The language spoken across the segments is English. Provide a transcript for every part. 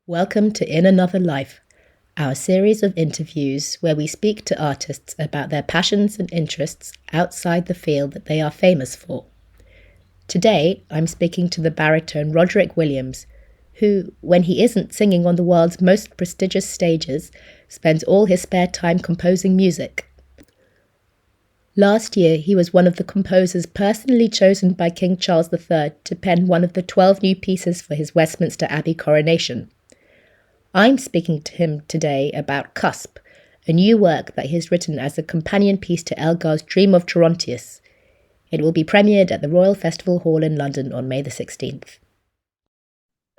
Welcome to In Another Life, our series of interviews where we speak to artists about their passions and interests outside the field that they are famous for. Today, I'm speaking to the baritone Roderick Williams, who, when he isn't singing on the world's most prestigious stages, spends all his spare time composing music. Last year, he was one of the composers personally chosen by King Charles III to pen one of the 12 new pieces for his Westminster Abbey coronation. I'm speaking to him today about Cusp, a new work that he has written as a companion piece to Elgar's Dream of Gerontius. It will be premiered at the Royal Festival Hall in London on May the 16th.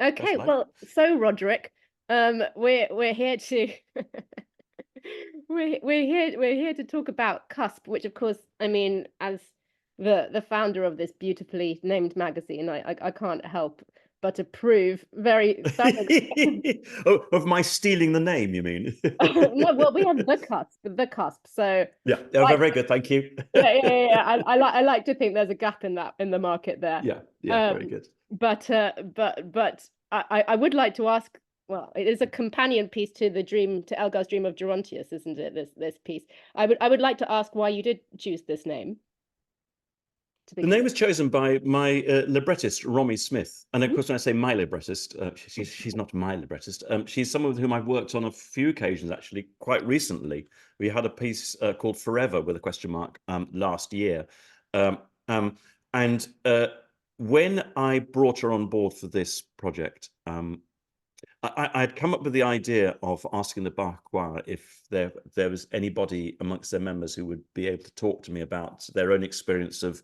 Okay, well, so Roderick, we're here to we're here to talk about Cusp, which of course, I mean, as the founder of this beautifully named magazine, I can't help but approve very thoroughly. Of my stealing the name, you mean? No, well, we have the cusp. So yeah, very good, thank you. yeah. I like to think there's a gap in the market there. Yeah, very good. But I would like to ask. Well, it is a companion piece to Elgar's Dream of Gerontius, isn't it? This piece. I would like to ask why you did choose this name. The name was chosen by my librettist, Romy Smith. And of course, when I say my librettist, she's not my librettist. She's someone with whom I've worked on a few occasions, actually, quite recently. We had a piece called Forever with a question mark last year. When I brought her on board for this project, I'd come up with the idea of asking the Bach Choir if there was anybody amongst their members who would be able to talk to me about their own experience of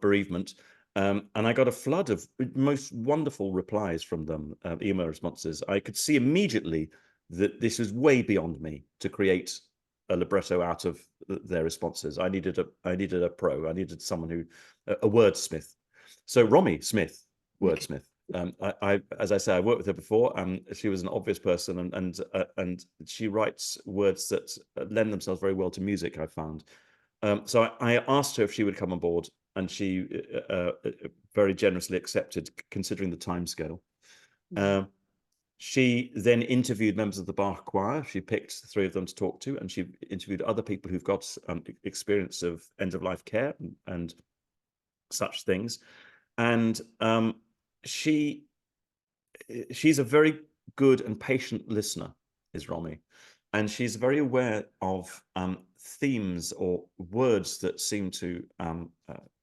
bereavement. And I got a flood of most wonderful replies from them, email responses. I could see immediately that this was way beyond me to create a libretto out of their responses. I needed a pro. I needed someone a wordsmith. So Romy Smith, wordsmith. As I say, I worked with her before. She was an obvious person, and she writes words that lend themselves very well to music, I found. So I asked her if she would come on board, and she very generously accepted, considering the timescale. She then interviewed members of the Bach Choir. She picked 3 of them to talk to, and she interviewed other people who've got experience of end-of-life care and such things. And she's a very good and patient listener, is Romy. And she's very aware of themes or words that seem to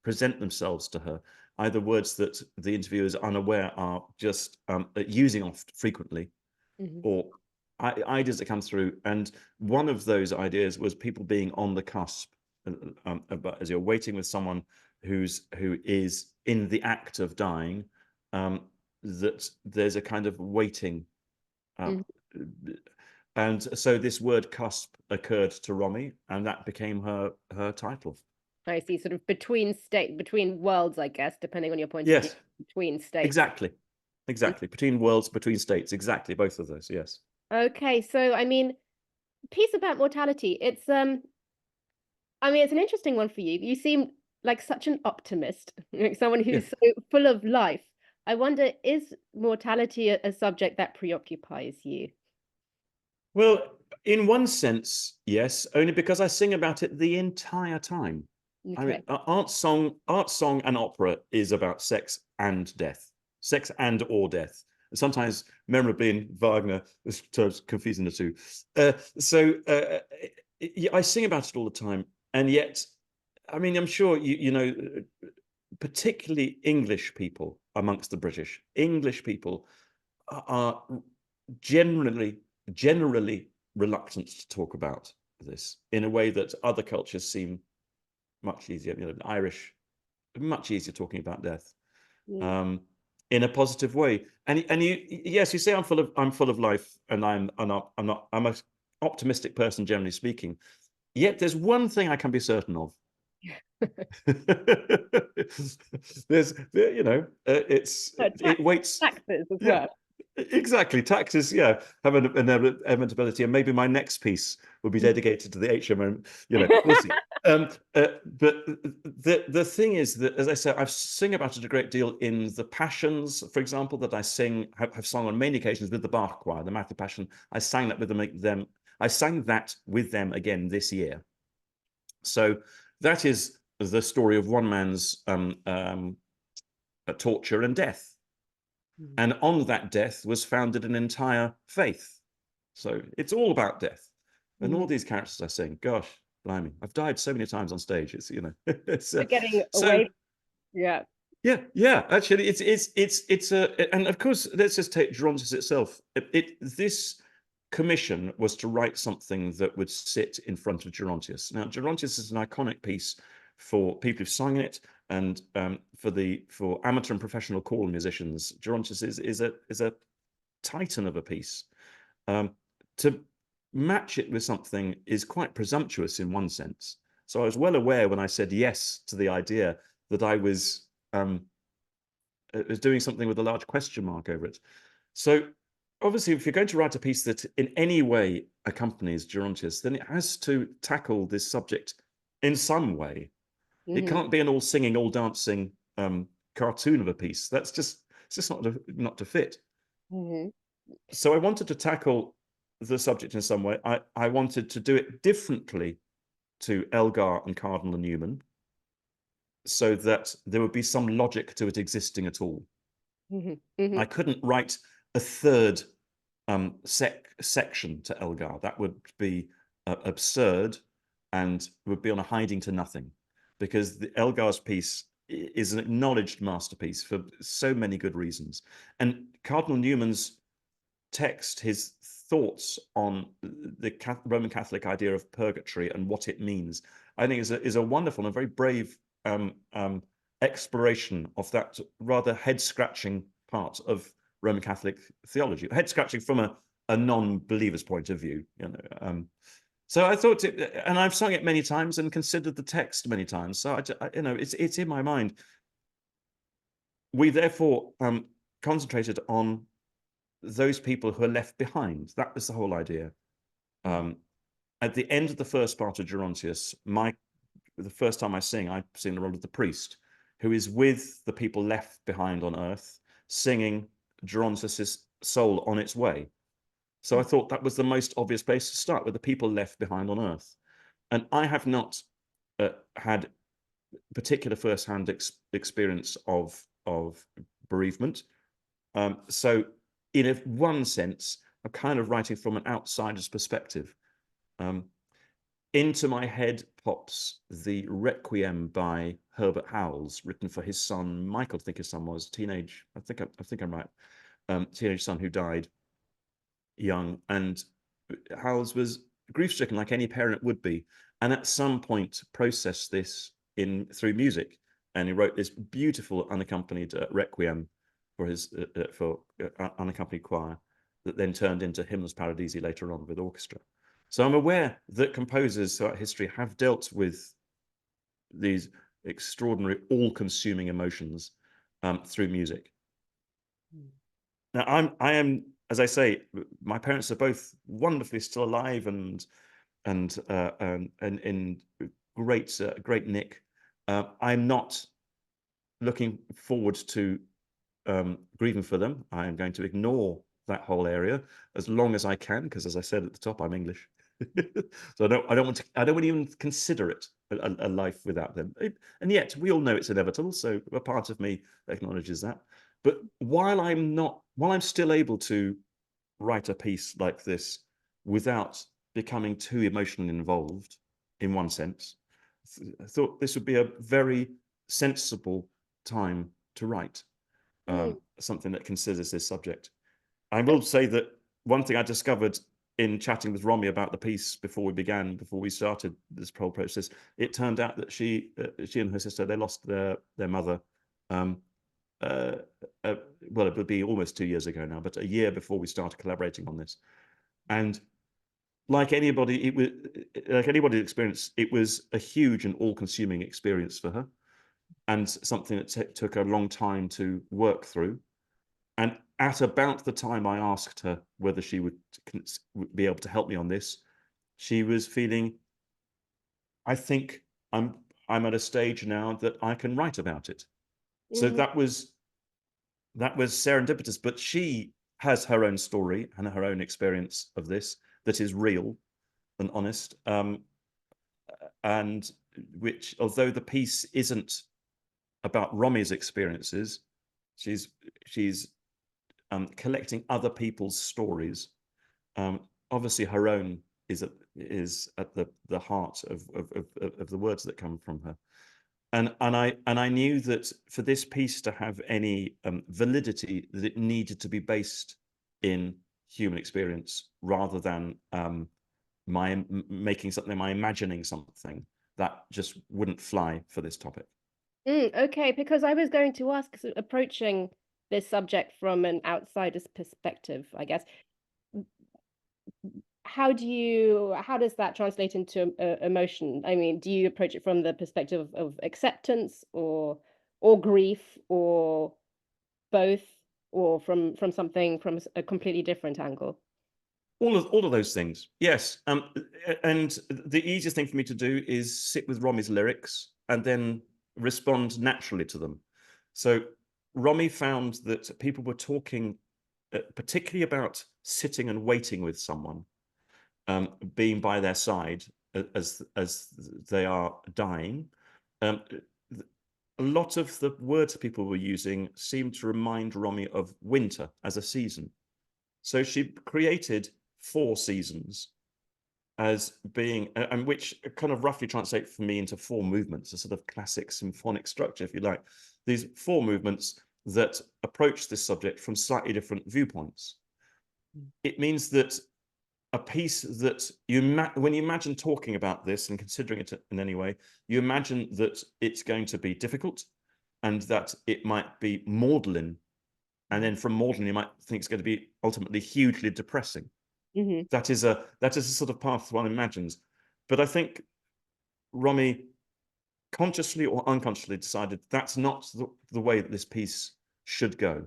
present themselves to her, either words that the interviewer is unaware are just using frequently, or ideas that come through. And one of those ideas was people being on the cusp, as you're waiting with someone who is in the act of dying, that there's a kind of waiting. And so this word cusp occurred to Romy, and that became her title. I see, sort of between worlds, I guess, depending on your point of view. Between states. Exactly. Between worlds, between states. Exactly, both of those. Yes. Okay, so I mean, piece about mortality. It's it's an interesting one for you. You seem like such an optimist, like someone who's so full of life. I wonder, is mortality a subject that preoccupies you? Well, in one sense, yes, only because I sing about it the entire time. Okay. I mean, art song and opera is about sex and death, sex and or death. Sometimes, memorably in Wagner, this terms confusing the two. I sing about it all the time, and yet, I mean, I'm sure you know, particularly English people amongst the British, English people are generally reluctant to talk about this in a way that other cultures seem much easier. You know, Irish, much easier talking about death, in a positive way. And you say I'm full of life, and I'm an optimistic person, generally speaking. Yet there's one thing I can be certain of. It waits. Taxes as well. Exactly, taxes. Yeah, have an inevitability, and maybe my next piece will be dedicated to the HMO. You know, we'll see. But the thing is that, as I said, I sing about it a great deal in the Passions, for example, that I have sung on many occasions with the Bach Choir, the Matthew Passion. I sang that with them. I sang that with them again this year. So that is the story of one man's torture and death. And on that death was founded an entire faith. So it's all about death. And all these characters I sing, gosh, blimey, I've died so many times on stage. It's, you know, it's getting away. Yeah. Yeah. Actually, it's and of course, let's just take Gerontius itself. This commission was to write something that would sit in front of Gerontius. Now, Gerontius is an iconic piece for people who've sung it, and for amateur and professional choral musicians. Gerontius is a titan of a piece. To match it with something is quite presumptuous in one sense. So I was well aware when I said yes to the idea that I was doing something with a large question mark over it. So obviously, if you're going to write a piece that in any way accompanies Gerontius, then it has to tackle this subject in some way. It can't be an all singing, all dancing cartoon of a piece. It's just not to fit. So I wanted to tackle the subject in some way. I wanted to do it differently to Elgar and Cardinal Newman, so that there would be some logic to it existing at all. I couldn't write a third section to Elgar. That would be absurd and would be on a hiding to nothing, because the Elgar's piece is an acknowledged masterpiece for so many good reasons. And Cardinal Newman's text, his thoughts on the Roman Catholic idea of purgatory and what it means, I think is a wonderful and very brave exploration of that rather head-scratching part of Roman Catholic theology, head-scratching from a non-believer's point of view. You know, so I thought, and I've sung it many times and considered the text many times. So you know, it's in my mind. We therefore concentrated on those people who are left behind. That was the whole idea. At the end of the first part of Gerontius, the first time I sing the role of the priest, who is with the people left behind on earth, singing Gerontius's soul on its way. So I thought that was the most obvious place to start, with the people left behind on earth. And I have not had particular first-hand experience of bereavement. So in one sense, I'm kind of writing from an outsider's perspective. Into my head pops the Requiem by Herbert Howells, written for his son Michael. I think his son was teenage. I think I'm right. Teenage son who died young, and Howells was grief-stricken like any parent would be, and at some point processed this through music, and he wrote this beautiful unaccompanied Requiem for his unaccompanied choir that then turned into Hymnus Paradisi later on with orchestra. So I'm aware that composers throughout history have dealt with these extraordinary, all-consuming emotions through music. Now, I am, as I say, my parents are both wonderfully still alive and in great nick. I'm not looking forward to grieving for them. I am going to ignore that whole area as long as I can, because, as I said at the top, I'm English. So I don't want to even consider it a life without them. And yet we all know it's inevitable. So a part of me acknowledges that. But while I'm still able to write a piece like this without becoming too emotionally involved, in one sense, I thought this would be a very sensible time to write something that considers this subject. I will say that one thing I discovered in chatting with Romy about the piece before we started this whole process, it turned out that she and her sister, they lost their mother. Well, it would be almost 2 years ago now, but a year before we started collaborating on this. And like anybody experienced, it was a huge and all-consuming experience for her, and something that took a long time to work through. And at about the time I asked her whether she would be able to help me on this, she was feeling, I think, I'm at a stage now that I can write about it. So that was serendipitous, but she has her own story and her own experience of this that is real and honest, and which, although the piece isn't about Romy's experiences, she's collecting other people's stories. Obviously, her own is at the heart of the words that come from her. And I knew that for this piece to have any validity, that it needed to be based in human experience rather than my making something, my imagining something. That just wouldn't fly for this topic. Okay, because I was going to ask, approaching this subject from an outsider's perspective, I guess, how does that translate into emotion? I mean, do you approach it from the perspective of acceptance or grief or both, or from a completely different angle? All of those things, yes. And the easiest thing for me to do is sit with Romy's lyrics and then respond naturally to them. So Romy found that people were talking particularly about sitting and waiting with someone, being by their side as they are dying. A lot of the words people were using seemed to remind Romy of winter as a season. So she created 4 seasons as being, and which kind of roughly translate for me into 4 movements, a sort of classic symphonic structure, if you like. These 4 movements that approach this subject from slightly different viewpoints. It means that a piece that when you imagine talking about this and considering it in any way, you imagine that it's going to be difficult and that it might be maudlin. And then from maudlin, you might think it's going to be ultimately hugely depressing. Mm-hmm. That is a sort of path one imagines. But I think Romy consciously or unconsciously decided that's not the way that this piece should go.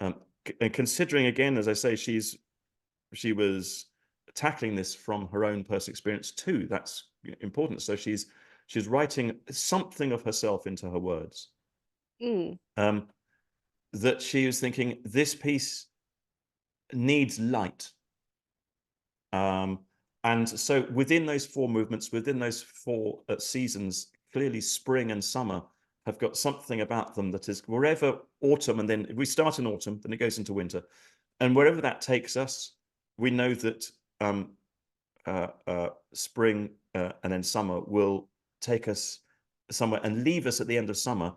And considering, again, as I say, she was tackling this from her own personal experience too. That's important. So she's writing something of herself into her words. That she was thinking, this piece needs light. And so within those 4 movements, within those 4 seasons, clearly spring and summer have got something about them that is wherever autumn, and then we start in autumn, then it goes into winter. And wherever that takes us, we know that spring and then summer will take us somewhere and leave us at the end of summer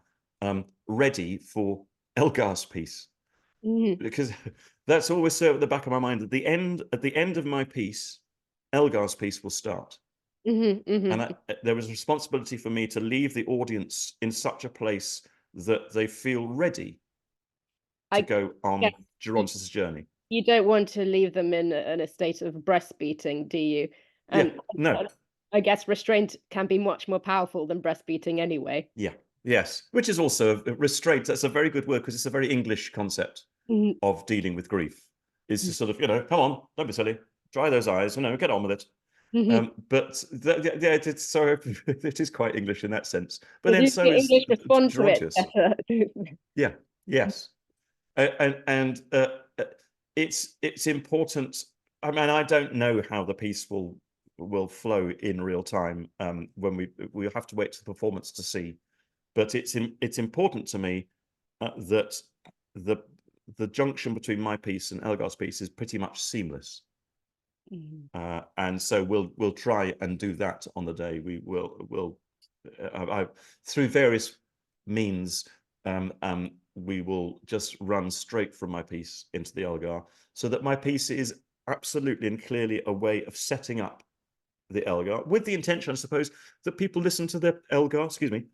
ready for Elgar's piece. Because that's always so at the back of my mind. At the end of my piece, Elgar's piece will start. And there was a responsibility for me to leave the audience in such a place that they feel ready to go on Gerontius' journey. You don't want to leave them in a state of breastbeating, do you? No. I guess restraint can be much more powerful than breastbeating anyway. Yeah. Yes. Which is also restraint. That's a very good word, because it's a very English concept of dealing with grief. Is to sort of, come on, don't be silly, dry those eyes, get on with it. But it's so it is quite English in that sense. But then so is English respond to it better. Yeah. Yes. And it's important. I mean, I don't know how the piece will flow in real time when we'll have to wait to the performance to see. But it's important to me that the junction between my piece and Elgar's piece is pretty much seamless. And so we'll try and do that on the day. We will through various means. We will just run straight from my piece into the Elgar, so that my piece is absolutely and clearly a way of setting up the Elgar, with the intention, I suppose, that people listen to the Elgar. Excuse me.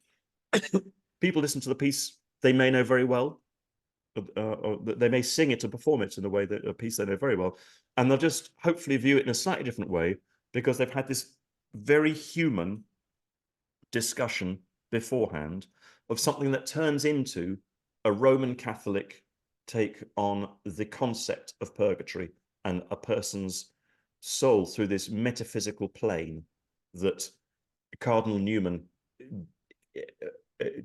People listen to the piece they may know very well. Or they may sing it and perform it in a way that a piece they know very well, and they'll just hopefully view it in a slightly different way, because they've had this very human discussion beforehand of something that turns into a Roman Catholic take on the concept of purgatory and a person's soul through this metaphysical plane that Cardinal Newman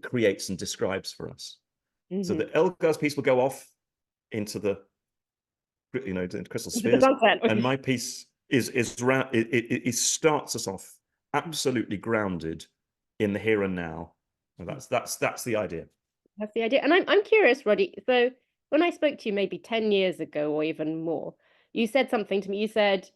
creates and describes for us. So the Elgar's piece will go off into the, into crystal spheres, and my piece is round. It starts us off absolutely grounded in the here and now. And that's the idea. That's the idea. And I'm curious, Roddy. So when I spoke to you maybe 10 years ago or even more, you said something to me. You said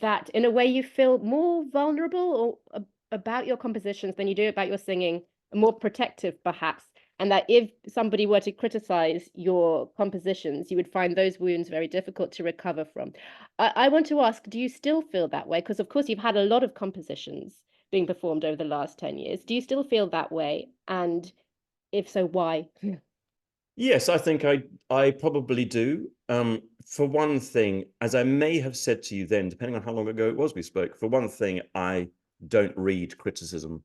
that in a way you feel more vulnerable or about your compositions than you do about your singing, more protective perhaps, and that if somebody were to criticize your compositions, you would find those wounds very difficult to recover from. I want to ask, do you still feel that way? Because of course you've had a lot of compositions being performed over the last 10 years. Do you still feel that way? And if so, why? Yes, I think I probably do. For one thing, as I may have said to you then, depending on how long ago it was we spoke, for one thing, I don't read criticism.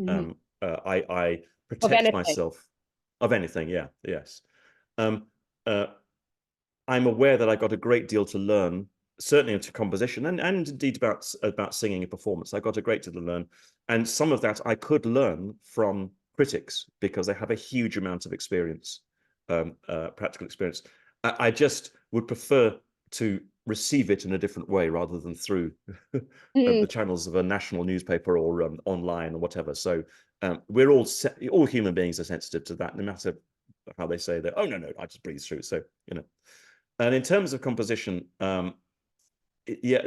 I protect myself of anything. Yeah, yes. I'm aware that I got a great deal to learn, certainly into composition and indeed about singing and performance. I got a great deal to learn, and some of that I could learn from critics because they have a huge amount of experience, practical experience. I just would prefer to receive it in a different way rather than through the channels of a national newspaper or online or whatever. So we're all human beings are sensitive to that, no matter how they say that. Oh no, I just breathe through. So and in terms of composition, yeah,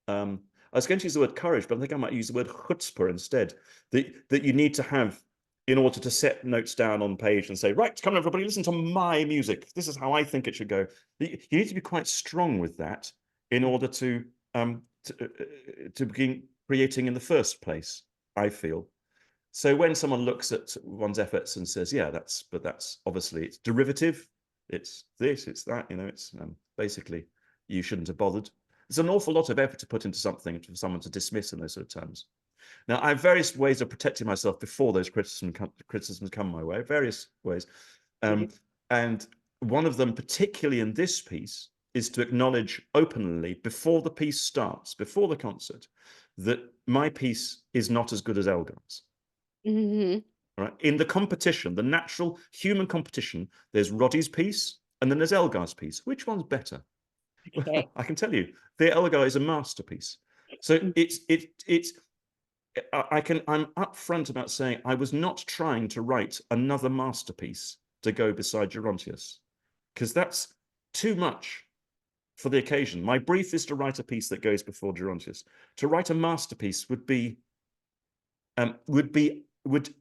I was going to use the word courage, but I think I might use the word chutzpah instead. That you need to have in order to set notes down on page and say, right, come on, everybody, listen to my music. This is how I think it should go. You need to be quite strong with that in order to begin creating in the first place, I feel. So when someone looks at one's efforts and says, yeah, that's obviously, it's derivative, it's this, it's that, it's basically, you shouldn't have bothered. There's an awful lot of effort to put into something for someone to dismiss in those sort of terms. Now, I have various ways of protecting myself before those criticisms come my way, various ways. And one of them, particularly in this piece, is to acknowledge openly before the piece starts, before the concert, that my piece is not as good as Elgar's. Right? In the competition, the natural human competition, there's Roddy's piece and then there's Elgar's piece. Which one's better? Okay. Well, I can tell you, the Elgar is a masterpiece. So I'm upfront about saying I was not trying to write another masterpiece to go beside Gerontius, because that's too much for the occasion. My brief is to write a piece that goes before Gerontius. To write a masterpiece would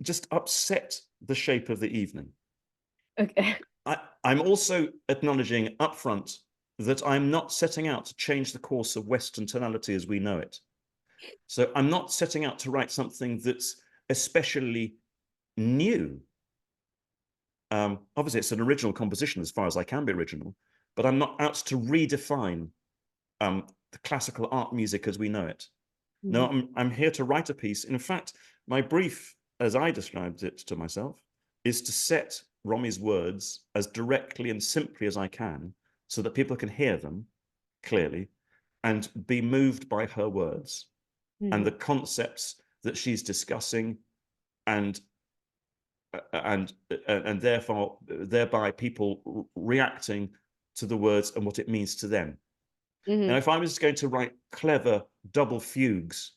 just upset the shape of the evening. Okay. I'm also acknowledging upfront that I'm not setting out to change the course of Western tonality as we know it. So I'm not setting out to write something that's especially new. Obviously, it's an original composition as far as I can be original, but I'm not out to redefine the classical art music as we know it. No, I'm here to write a piece. In fact, my brief, as I described it to myself, is to set Romy's words as directly and simply as I can so that people can hear them clearly and be moved by her words and the concepts that she's discussing, and therefore thereby people reacting to the words and what it means to them. Now, if I was going to write clever double fugues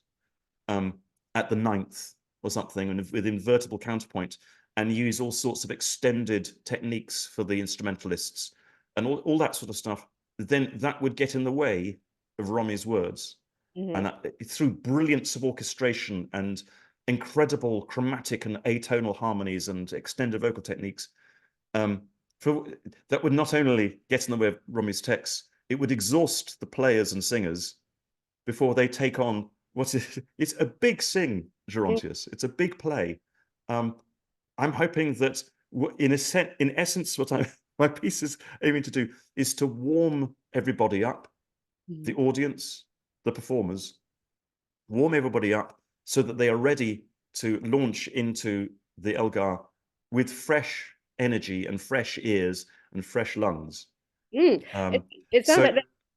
at the 9th or something with invertible counterpoint and use all sorts of extended techniques for the instrumentalists and all that sort of stuff, then that would get in the way of Romy's words. And through brilliance of orchestration and incredible chromatic and atonal harmonies and extended vocal techniques, that would not only get in the way of Romy's texts, it would exhaust the players and singers before they take on it's a big sing, Gerontius. It's a big play. I'm hoping that in essence, what my piece is aiming to do is to warm everybody up, the audience, the performers, warm everybody up so that they are ready to launch into the Elgar with fresh energy and fresh ears and fresh lungs. It sounds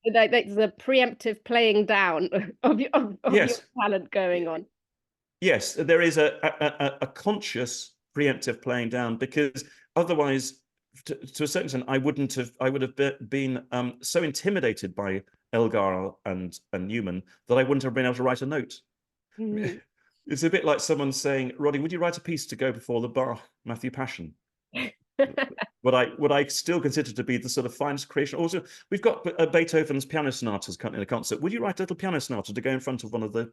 like like the preemptive playing down of your Yes. talent going on. Yes, there is a conscious preemptive playing down, because otherwise, to a certain extent, I would have been so intimidated by Elgar and Newman that I wouldn't have been able to write a note. Mhm. It's a bit like someone saying, Roddy, would you write a piece to go before the Bach Matthew Passion? What I still consider to be the sort of finest creation. Also, we've got Beethoven's piano sonatas in a concert. Would you write a little piano sonata to go in front of one of the,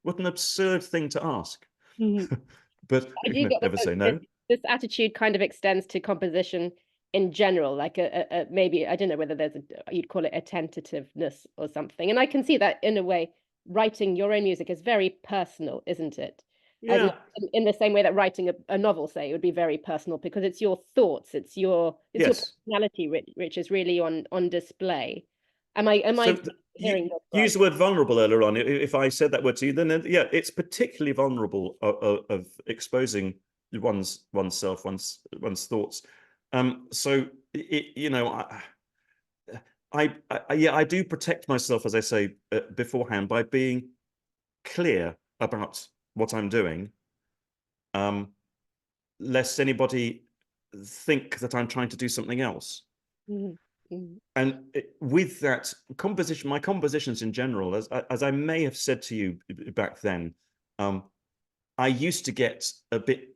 what an absurd thing to ask. But I we do can get never say no. This attitude kind of extends to composition in general, like maybe, I don't know whether you'd call it a tentativeness or something. And I can see that in a way, writing your own music is very personal, isn't it? Yeah. In the same way that writing a novel, say, would be very personal, because it's your thoughts, it's your personality, which is really on display. Am I hearing this right? Use the word vulnerable earlier on. If I said that word to you, then yeah, it's particularly vulnerable of exposing oneself, one's thoughts. So I do protect myself, as I say beforehand, by being clear about what I'm doing, lest anybody think that I'm trying to do something else. And with that composition, my compositions in general, as I may have said to you back then, I used to get a bit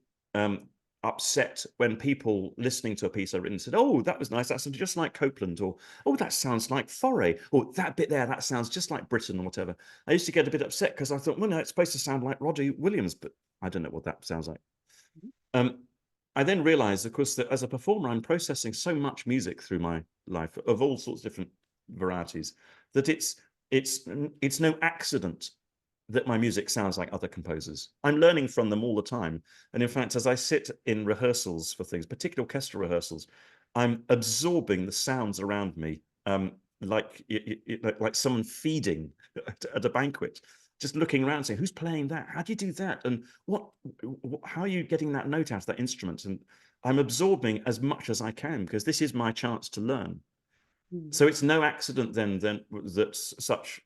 upset when people listening to a piece I'd written said, "Oh, that was nice. That sounded just like Copeland," or "Oh, that sounds like Fauré," or "That bit there, that sounds just like Britten," or whatever. I used to get a bit upset because I thought, well, no, it's supposed to sound like Roderick Williams, but I don't know what that sounds like. I then realized, of course, that as a performer, I'm processing so much music through my life of all sorts of different varieties that it's no accident that my music sounds like other composers. I'm learning from them all the time. And in fact, as I sit in rehearsals for things, particularly orchestral rehearsals, I'm absorbing the sounds around me, like someone feeding at a banquet. Just looking around saying, who's playing that? How do you do that? And how are you getting that note out of that instrument? And I'm absorbing as much as I can, because this is my chance to learn. So it's no accident then that such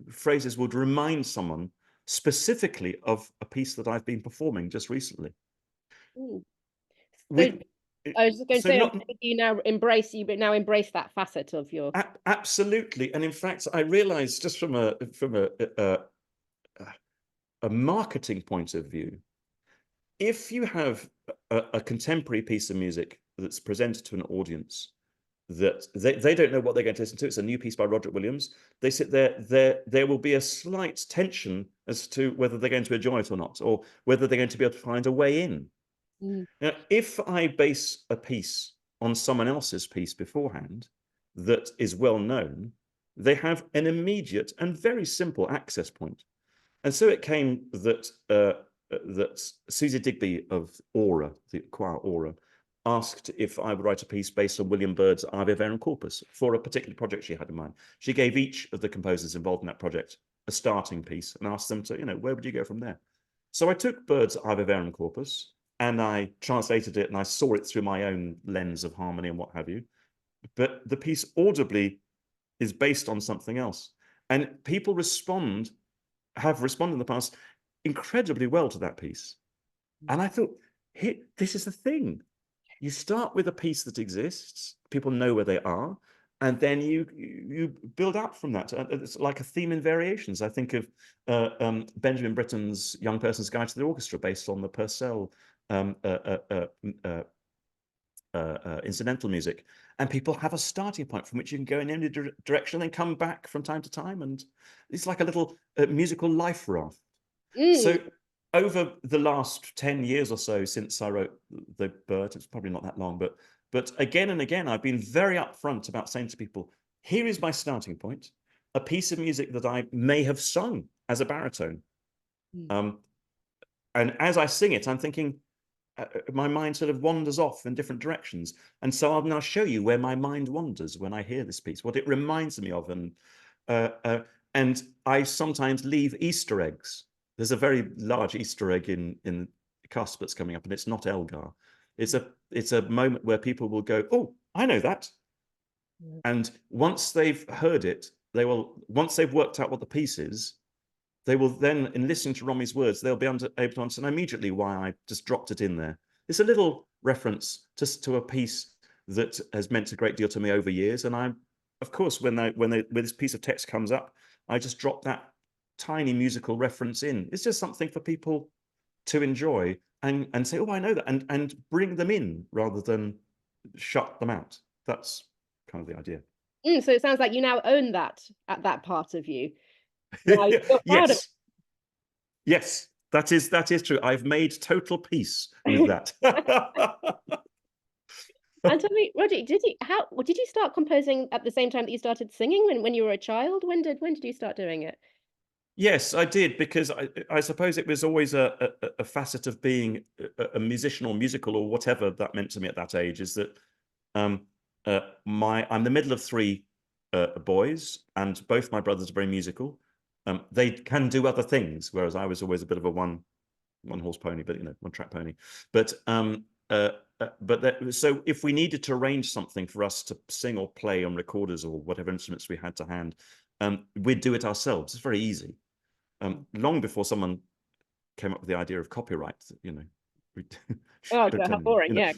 phrases would remind someone specifically of a piece that I've been performing just recently. I was just going to say, you now embrace that facet of your. Absolutely, and in fact, I realised just from a marketing point of view, if you have a contemporary piece of music that's presented to an audience that they don't know what they're going to listen to, it's a new piece by Roderick Williams, they sit there will be a slight tension as to whether they're going to enjoy it or not, or whether they're going to be able to find a way in. Now, if I base a piece on someone else's piece beforehand that is well known, they have an immediate and very simple access point. And so it came that Susie Digby of Aura, the choir Aura, asked if I would write a piece based on William Byrd's Ave Verum Corpus for a particular project she had in mind. She gave each of the composers involved in that project a starting piece and asked them to, where would you go from there? So I took Byrd's Ave Verum Corpus and I translated it and I saw it through my own lens of harmony and what have you. But the piece audibly is based on something else. And people have responded in the past incredibly well to that piece. And I thought, this is the thing. You start with a piece that exists, people know where they are, and then you build up from that. It's like a theme in variations. I think of Benjamin Britten's Young Person's Guide to the Orchestra, based on the Purcell incidental music, and people have a starting point from which you can go in any direction and then come back from time to time, and it's like a little musical life raft. So over the last 10 years or so since I wrote the Byrd, it's probably not that long, but again and again I've been very upfront about saying to people, here is my starting point, a piece of music that I may have sung as a baritone, and as I sing it I'm thinking, my mind sort of wanders off in different directions. And so I'll now show you where my mind wanders when I hear this piece, what it reminds me of. And I sometimes leave Easter eggs. There's a very large Easter egg in Cusp that's coming up, and it's not Elgar. It's a moment where people will go, oh, I know that. And once they've heard it, once they've worked out what the piece is, they will then, in listening to Romy's words, they'll be able to understand immediately why I just dropped it in there. It's a little reference just to a piece that has meant a great deal to me over years. And of course, when this piece of text comes up, I just drop that tiny musical reference in. It's just something for people to enjoy and say, oh, I know that, and bring them in rather than shut them out. That's kind of the idea. So it sounds like you now own that part of you. Now you're proud of it. Yes, that is true. I've made total peace with that. And tell me, Roderick, did you start composing at the same time that you started singing when you were a child? When did you start doing it? Yes, I did, because I suppose it was always a facet of being a musician or musical or whatever that meant to me at that age, is that I'm the middle of three boys, and both my brothers are very musical. They can do other things, whereas I was always a bit of a one horse pony, but one track pony. So if we needed to arrange something for us to sing or play on recorders or whatever instruments we had to hand, we'd do it ourselves. It's very easy. Long before someone came up with the idea of copyright, Oh, God, how boring! Yeah,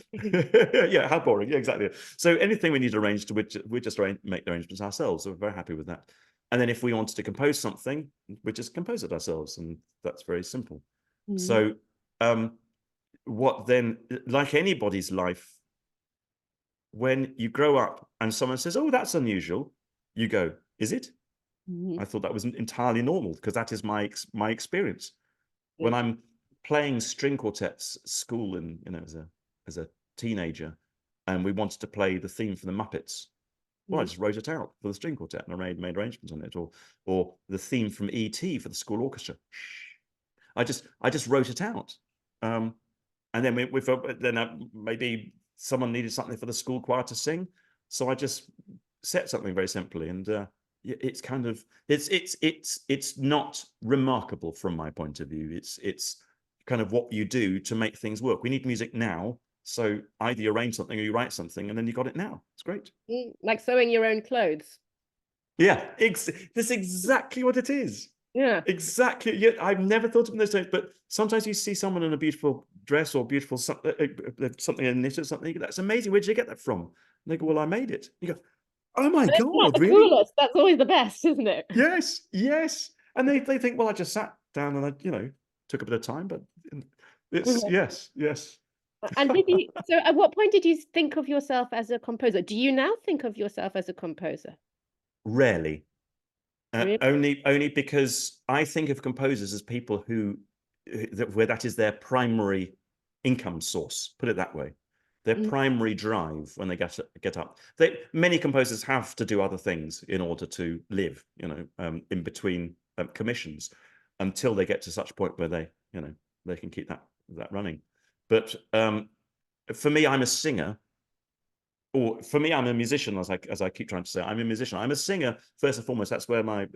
yeah, how boring! Yeah, exactly. So anything we need to arrange, we just make the arrangements ourselves. So we're very happy with that. And then if we wanted to compose something, we just compose it ourselves, and that's very simple. So what then, like anybody's life, when you grow up and someone says, oh, that's unusual, you go, is it? I thought that was entirely normal, because that is my experience. When I'm playing string quartets at school, and as a teenager, and we wanted to play the theme for the Muppets, well, I just wrote it out for the string quartet, and I made arrangements on it, or the theme from E.T. for the school orchestra. I just wrote it out, and then maybe someone needed something for the school choir to sing, so I just set something very simply, and it's kind of it's not remarkable from my point of view. It's kind of what you do to make things work. We need music now, so either you arrange something or you write something, and then you got it now. It's great. Like sewing your own clothes. Yeah, that's exactly what it is. Yeah, exactly. Yeah, I've never thought of it in those terms, but sometimes you see someone in a beautiful dress or beautiful something in knit or something. That's amazing. Where did you get that from? And they go, well, I made it. You go, oh my God, really? Coolest. That's always the best, isn't it? Yes. And they think, well, I just sat down and I took a bit of time, but it's yes. And so at what point did you think of yourself as a composer? Do you now think of yourself as a composer? Rarely. Really? Only because I think of composers as people where that is their primary income source, put it that way. Their primary drive when they get up. Many composers have to do other things in order to live, in between commissions, until they get to such point where they can keep that running. But for me, I'm a singer, or for me, I'm a musician. As I keep trying to say, I'm a musician. I'm a singer first and foremost. That's when I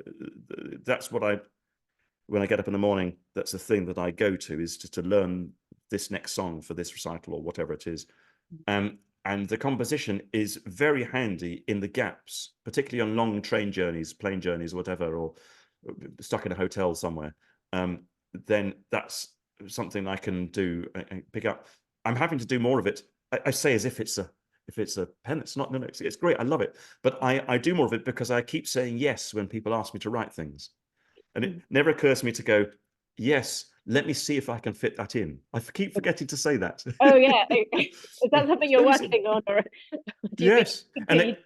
get up in the morning, that's the thing that I go to, is to learn this next song for this recital or whatever it is. And the composition is very handy in the gaps, particularly on long train journeys, plane journeys, or whatever, or stuck in a hotel somewhere. Then that's something I can do, pick up. I'm having to do more of it. I say as if it's a pen. It's not. No, it's great. I love it. But I do more of it because I keep saying yes when people ask me to write things. And it never occurs to me to go, yes, let me see if I can fit that in. I keep forgetting to say that. Oh, yeah. Is that something you're working on? Or do you yes. think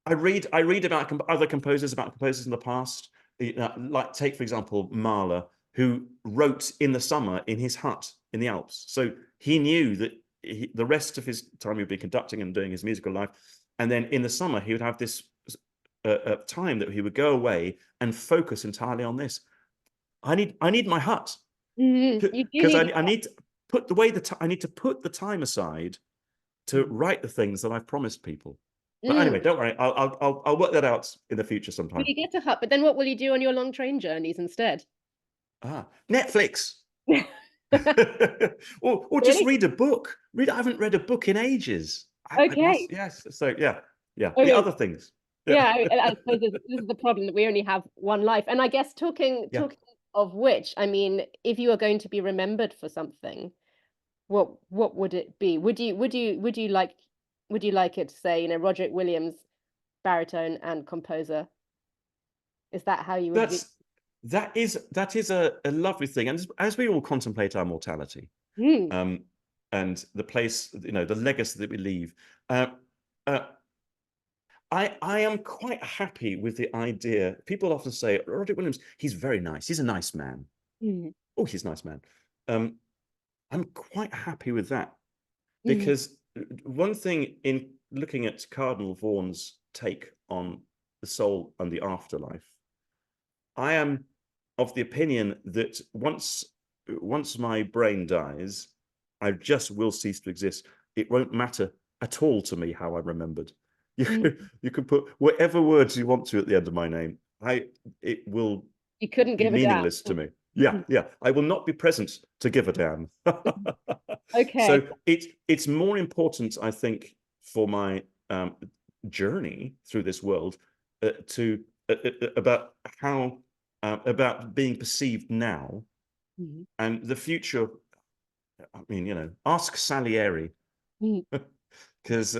I read about other composers, in the past. Like, take, for example, Mahler, who wrote in the summer in his hut in the Alps. So he knew that the rest of his time he would be conducting and doing his musical life. And then in the summer, he would have this time that he would go away and focus entirely on this. I need my hut, because I need to put the time aside to write the things that I've promised people. But anyway, don't worry, I'll work that out in the future sometime. Will you get a hut? But then what will you do on your long train journeys instead? Netflix. or just read a book. I haven't read a book in ages. Okay. Yes. So yeah. Yeah, Oh, the yeah. other things. Yeah, I suppose this is the problem, that we only have one life. And I guess talking of which, I mean, if you are going to be remembered for something, what would it be? Would you like it to say, Roderick Williams, baritone and composer? Is that how you would be? That is a lovely thing. And as we all contemplate our mortality, and the place, the legacy that we leave, I am quite happy with the idea. People often say, Roderick Williams, he's very nice. He's a nice man. Oh, he's a nice man. I'm quite happy with that, because one thing in looking at Cardinal Vaughan's take on the soul and the afterlife, I am of the opinion that once my brain dies, I just will cease to exist. It won't matter at all to me how I'm remembered. You can put whatever words you want to at the end of my name. It will You couldn't be give meaningless a to me. Yeah. I will not be present to give a damn. Okay. So it's more important, I think, for my journey through this world about how about being perceived now, and the future. I mean, ask Salieri, because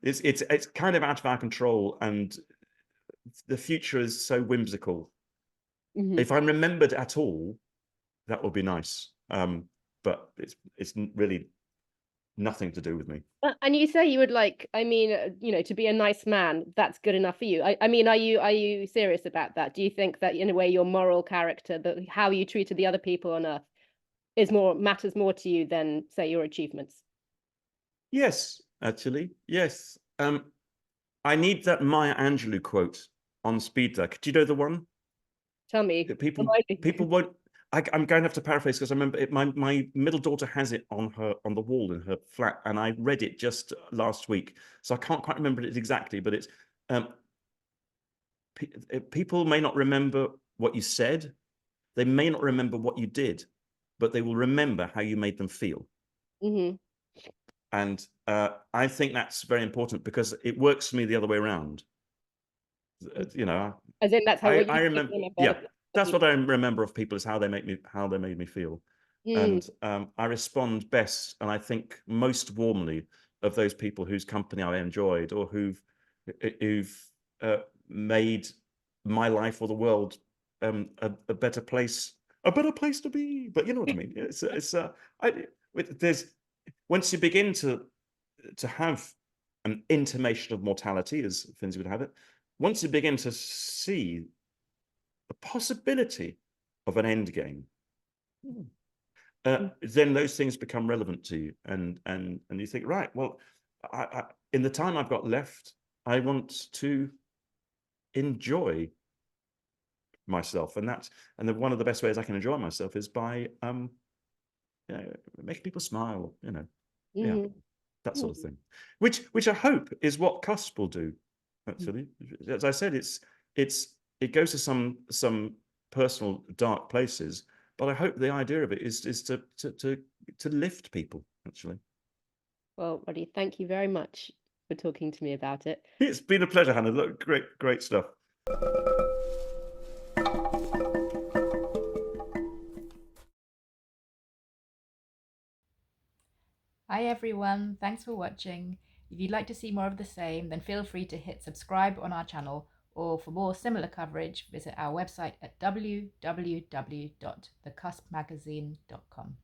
it's kind of out of our control, and the future is so whimsical. If I'm remembered at all, that would be nice. But it's really nothing to do with me. And you say you would like, I mean, to be a nice man, that's good enough for you. I mean, are you serious about that? Do you think that in a way your moral character, that how you treated the other people on Earth, matters more to you than, say, your achievements? Yes, actually, yes. I need that Maya Angelou quote on speed dial. Do you know the one? Tell me. People won't. I'm going to have to paraphrase, because I remember my middle daughter has it on the wall in her flat, and I read it just last week, so I can't quite remember it exactly. But it's people may not remember what you said, they may not remember what you did, but they will remember how you made them feel. And I think that's very important, because it works for me the other way around. As in, that's how I remember. Yeah, that's what I remember of people, is how they made me feel. And I respond best, and I think most warmly, of those people whose company I enjoyed, or who've made my life or the world a better place to be. But you know what I mean. There's once you begin to have an intimation of mortality, as Finzi would have it, once you begin to see the possibility of an end game, then those things become relevant to you, and you think, right, well, I in the time I've got left, I want to enjoy myself, and one of the best ways I can enjoy myself is by making people smile, that sort of thing, which I hope is what Cusp will do. Actually, as I said, it goes to some personal dark places, but I hope the idea of it is to lift people, actually. Well, Roddy, thank you very much for talking to me about it. It's been a pleasure, Hannah. Look, great stuff. Hi everyone, thanks for watching. If you'd like to see more of the same, then feel free to hit subscribe on our channel, or for more similar coverage, visit our website at www.thecuspmagazine.com.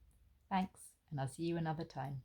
Thanks, and I'll see you another time.